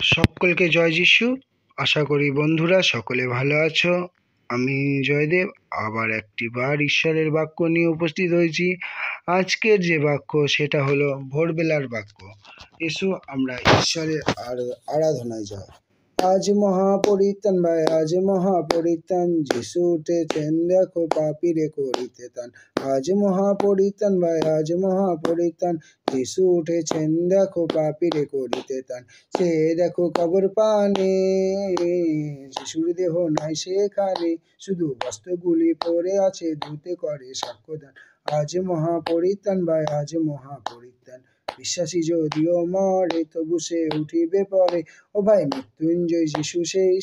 সকলকে জয় যিশু। আশা করি বন্ধুরা সকলে ভালো আছো। আমি জয়দেব আবার একটিবার ঈশ্বরের বাক্য নিয়ে উপস্থিত হয়েছি। আজকের যে বাক্য সেটা হলো ভোরবেলার বাক্য। এসো আমরা ঈশ্বরের আরাধনায় যাই। আজ মহাপরিত্রাণ ভাই, আজ মহাপরিত্রাণ, যিশু উঠেছেন দেখো পাপীরে করিতে তান। আজ মহাপরিত্রাণ ভাই, আজ মহাপরিত্রাণ, যিশু উঠেছেন দেখো পাপীরে করিতে তান। সে দেখো কবর পানে, যিশুর দেহ নাই সেখানে, শুধু বস্ত্রগুলি পরে আছে, ধুতে করে সাক্ষ্যদান। আজ মহাপরিত্রাণ ভাই, আজ মহাপরিত্রাণ, বিশ্বাসী যদিও মরে তবু সে উঠিবে পরে। ও ভাই, মৃত্যুঞ্জয় যিশু সেই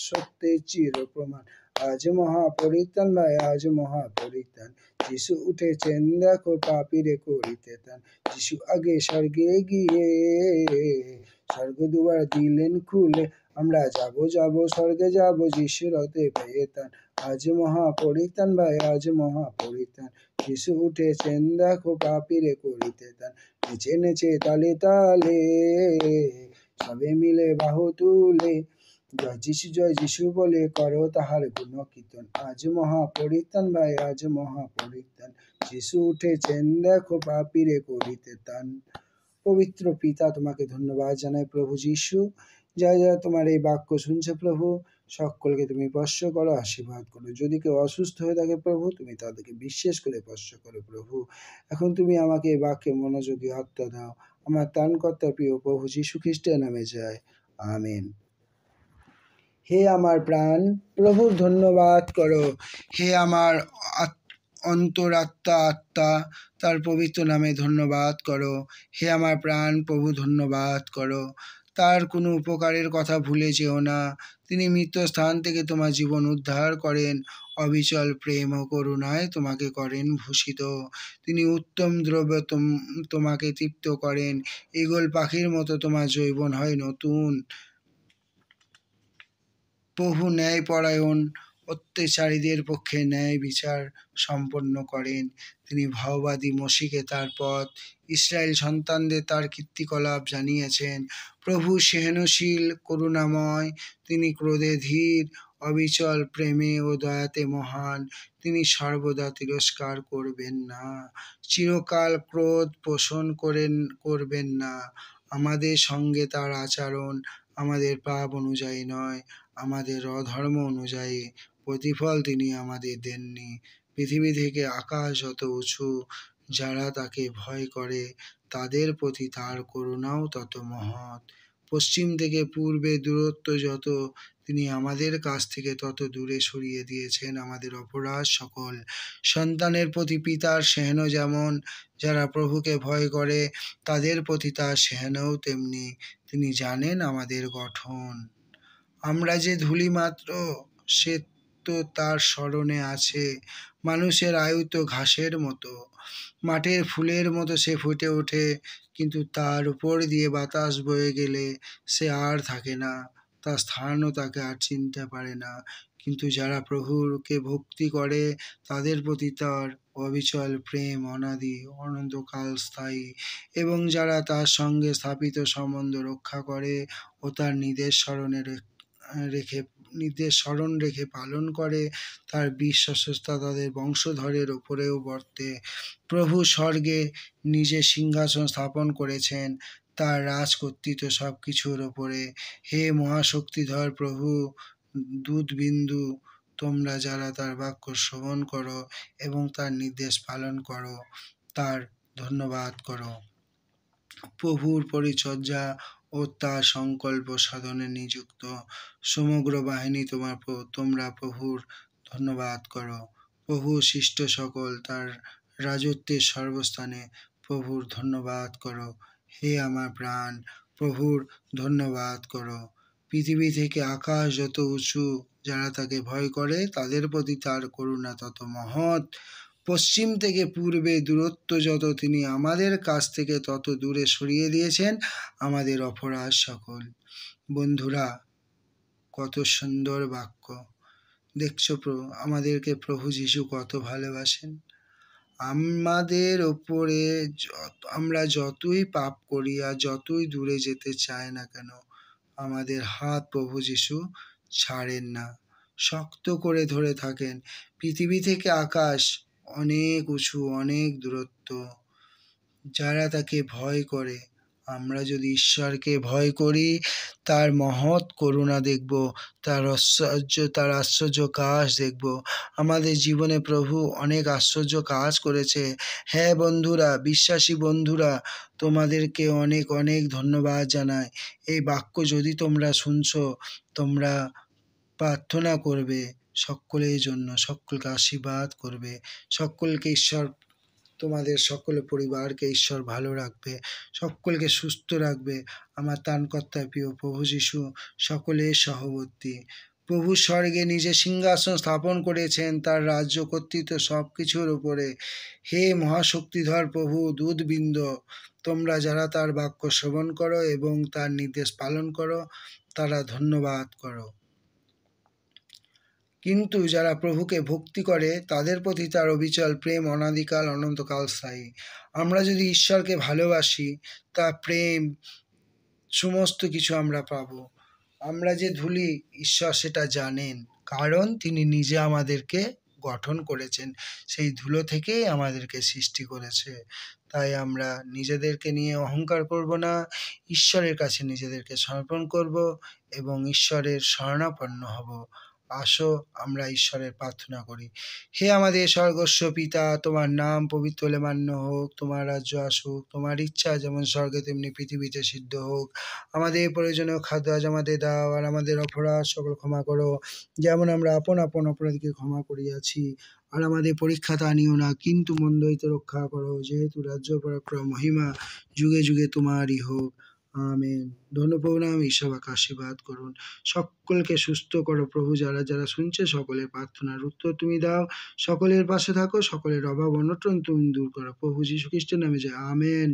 সত্যের চির প্রমাণ। আজ মহাপরিত্রাণ ভাই, আজ মহাপরিত্রাণ, যিশু উঠেছেন দেখো পাপীরে করিতে তান। যিশু আগে স্বর্গে গিয়ে স্বর্গদুয়ার দিলেন খুলে, আমরা যাব স্বর্গে যাব, যিশু রথে পেয়ে তান। আজ মহাপরিত্রাণ ভাই, আজ মহাপরিত্রাণ, যিশু উঠেছেন দেখো পাপীরে করিতে তান। নেচে নেচে তালে তালে সবে মিলে বাহু তুলে, জয় যিশু বলে করো তাহার গুণকীর্তন। আজ মহাপরিত্রাণ ভাই, আজ মহাপরিত্রাণ, যিশু উঠেছেন দেখো পাপীরে করিতে তান। পবিত্র পিতা, তোমাকে ধন্যবাদ জানাই প্রভু যিশু। যারা তোমার এই বাক্য শুনছে প্রভু, সকলকে তুমি স্পর্শ করো, আশীর্বাদ করো। যদি কেউ অসুস্থ হয়ে থাকে প্রভু, তুমি তাদেরকে বিশেষ করে স্পর্শ করো প্রভু। এখন তুমি আমাকে এই বাক্যে মনোযোগী আত্মা দাও। আমার ত্রাণকর্তা প্রিয় প্রভু যিশু খ্রিস্টের নামে যায়, আমেন। হে আমার প্রাণ, প্রভুর ধন্যবাদ করো। হে আমার আত্মা তার পবিত্র নামে ধন্যবাদ করো। হে আমার প্রাণ, প্রভু ধন্যবাদ করো। তার কোনো উপকারের কথা ভুলে যেও না। তিনি মৃত্যু স্থান থেকে তোমার জীবন উদ্ধার করেন, অবিচল প্রেম ও করুণায় তোমাকে করেন ভূষিত। তিনি উত্তম দ্রব্য তোমাকে তৃপ্ত করেন, ঈগল পাখির মতো তোমার যৌবন হয় নতুন। প্রভু ন্যায়পরায়ণ অত্যাচারীদের পক্ষে ন্যায় বিচার সম্পন্ন করেন। তিনি ভাওবাদী মসীকে তার পথ, ইসরায়েল সন্তানদের তার কীর্তিকলাপ জানিয়েছেন। প্রভু সহনশীল করুণাময়, তিনি ক্রোধে ধীর, অবিচল প্রেমে ও দয়াতে মহান। তিনি সর্বদা তিরস্কার করবেন না, চিরকাল ক্রোধ পোষণ করবেন না। আমাদের সঙ্গে তার আচরণ আমাদের পাপ অনুযায়ী নয়, আমাদের অধর্ম অনুযায়ী। প্রতিফল তিনি আমাদের দেননি। পৃথিবী থেকে আকাশ যত উঁচু, যারা তাকে ভয় করে তাদের প্রতি তার করুণাও তত মহৎ। পশ্চিম থেকে পূর্বে দূরত্ব যত, তিনি আমাদের কাছ থেকে তত দূরে সরিয়ে দিয়েছেন আমাদের অপরাধ সকল। সন্তানের প্রতি পিতার স্নেহ যেমন, যারা প্রভুকে ভয় করে তাদের প্রতি তার স্নেহও তেমনি। তিনি জানেন আমাদের গঠন। আমরা যে ধূলি মাত্র, সে তো তার স্মরণে আছে। মানুষের আয়ু তো ঘাসের মতো, মাঠের ফুলের মতো সে ফুটে ওঠে, কিন্তু তার উপর দিয়ে বাতাস বয়ে গেলে সে আর থাকে না, তার স্থানও তাকে আর চিনতে পারে না। কিন্তু যারা প্রভুকে ভক্তি করে তাদের প্রতি তার অবিচল প্রেম অনাদি অনন্তকাল স্থায়ী, এবং যারা তার সঙ্গে স্থাপিত সম্বন্ধ রক্ষা করে ও তার নির্দেশ স্মরণ রেখে পালন করে, তার বিশ্বস্ততা তাদের বংশধরের ওপরেও বর্তে। প্রভু স্বর্গে নিজে সিংহাসন স্থাপন করেছেন, তার রাজ কর্তৃত্ব সব কিছুর ওপরে। হে মহাশক্তিধর প্রভু, দূতবিন্দু, তোমরা যারা তার বাক্য শ্রবণ করো এবং তার নির্দেশ পালন করো, তার ধন্যবাদ করো। প্রভুর পরিচর্যা ও তার সংকল্প সাধনে নিযুক্ত সমগ্র বাহিনী তোমরা প্রভুর ধন্যবাদ করো। প্রভু সৃষ্ট সকল তার রাজত্বের সর্বস্থানে প্রভুর ধন্যবাদ করো। হে আমার প্রাণ, প্রভুর ধন্যবাদ করো। পৃথিবী থেকে আকাশ যত উঁচু, যারা তাকে ভয় করে তাদের প্রতি তার করুণা তত মহৎ। পশ্চিম থেকে পূর্বে দূরত্ব যত, তিনি আমাদের কাছ থেকে তত দূরে সরিয়ে দিয়েছেন আমাদের অপরাধ সকল। বন্ধুরা, কত সুন্দর বাক্য। দেখছো আমাদেরকে প্রভু যিশু কত ভালোবাসেন। আমাদের ওপরে আমরা যতই পাপ করি আর যতই দূরে যেতে চাই না কেন, আমাদের হাত প্রভু যিশু ছাড়েন না, শক্ত করে ধরে থাকেন। পৃথিবী থেকে আকাশ অনেক উঁচু, অনেক দূরত্ব। যারা তাকে ভয় করে, আমরা যদি ঈশ্বরকে ভয় করি, তার মহৎ করুণা দেখব, তার আশ্চর্য কাজ দেখব। আমাদের জীবনে প্রভু অনেক আশ্চর্য কাজ করেছে। হ্যাঁ বন্ধুরা, বিশ্বাসী বন্ধুরা, তোমাদেরকে অনেক অনেক ধন্যবাদ জানাই। এই বাক্য যদি তোমরা শুনছো, তোমরা প্রার্থনা করবে সকলের জন্য, সকলকে আশীর্বাদ করবে, সকলকে ঈশ্বর, তোমাদের সকলের পরিবারকে ঈশ্বর ভালো রাখবে, সকলকে সুস্থ রাখবে। আমার ত্রাণকর্তা প্রিয় প্রভু যিশু সকলের সহবর্তী। প্রভু স্বর্গে নিজে সিংহাসন স্থাপন করেছেন, তার রাজ্য কর্তৃত্ব সব কিছুর উপরে। হে মহাশক্তিধর প্রভু, দূতবৃন্দ, তোমরা যারা তার বাক্য শ্রবণ করো এবং তার নির্দেশ পালন করো, তারা ধন্যবাদ করো। কিন্তু যারা প্রভুকে ভক্তি করে, তাদের প্রতি তার অবিচল প্রেম অনাদিকাল অনন্তকাল স্থায়ী। আমরা যদি ঈশ্বরকে ভালোবাসি, তার প্রেম সমস্ত কিছু আমরা পাবো। আমরা যে ধূলি, ঈশ্বর সেটা জানেন, কারণ তিনি নিজে আমাদেরকে গঠন করেছেন, সেই ধুলো থেকেই আমাদেরকে সৃষ্টি করেছে। তাই আমরা নিজেদেরকে নিয়ে অহংকার করব না, ঈশ্বরের কাছে নিজেদেরকে সমর্পণ করব এবং ঈশ্বরের শরণাপন্ন হব। আসো আমরা ঈশ্বরের প্রার্থনা করি। হে আমাদের স্বর্গস্ব পিতা, তোমার নাম পবিত্র বলে মান্য হোক, তোমার রাজ্য আসুক, তোমার ইচ্ছা যেমন স্বর্গে তেমনি পৃথিবীতে সিদ্ধ হোক। আমাদের প্রয়োজনীয় খাদ্য আজ আমাদের দাও, আর আমাদের অপরাধ সকল ক্ষমা করো, যেমন আমরা আপন আপন অপরাধীকে ক্ষমা করিয়াছি। আর আমাদের পরীক্ষাতে আনিও না, কিন্তু মন্দ হইতে রক্ষা করো, যেহেতু রাজ্য পরাক্রম মহিমা যুগে যুগে তোমারই হোক। আমেন। ধন্যপ্রভু নাম ঈশ্বরকে আশীর্বাদ করুন, সকলকে সুস্থ করো প্রভু। যারা যারা শুনছে সকলের প্রার্থনার উত্তর তুমি দাও, সকলের পাশে থাকো, সকলের অভাব অনটন তুমি দূর করো। প্রভু যীশু খ্রিস্টের নামে জয়। আমেন।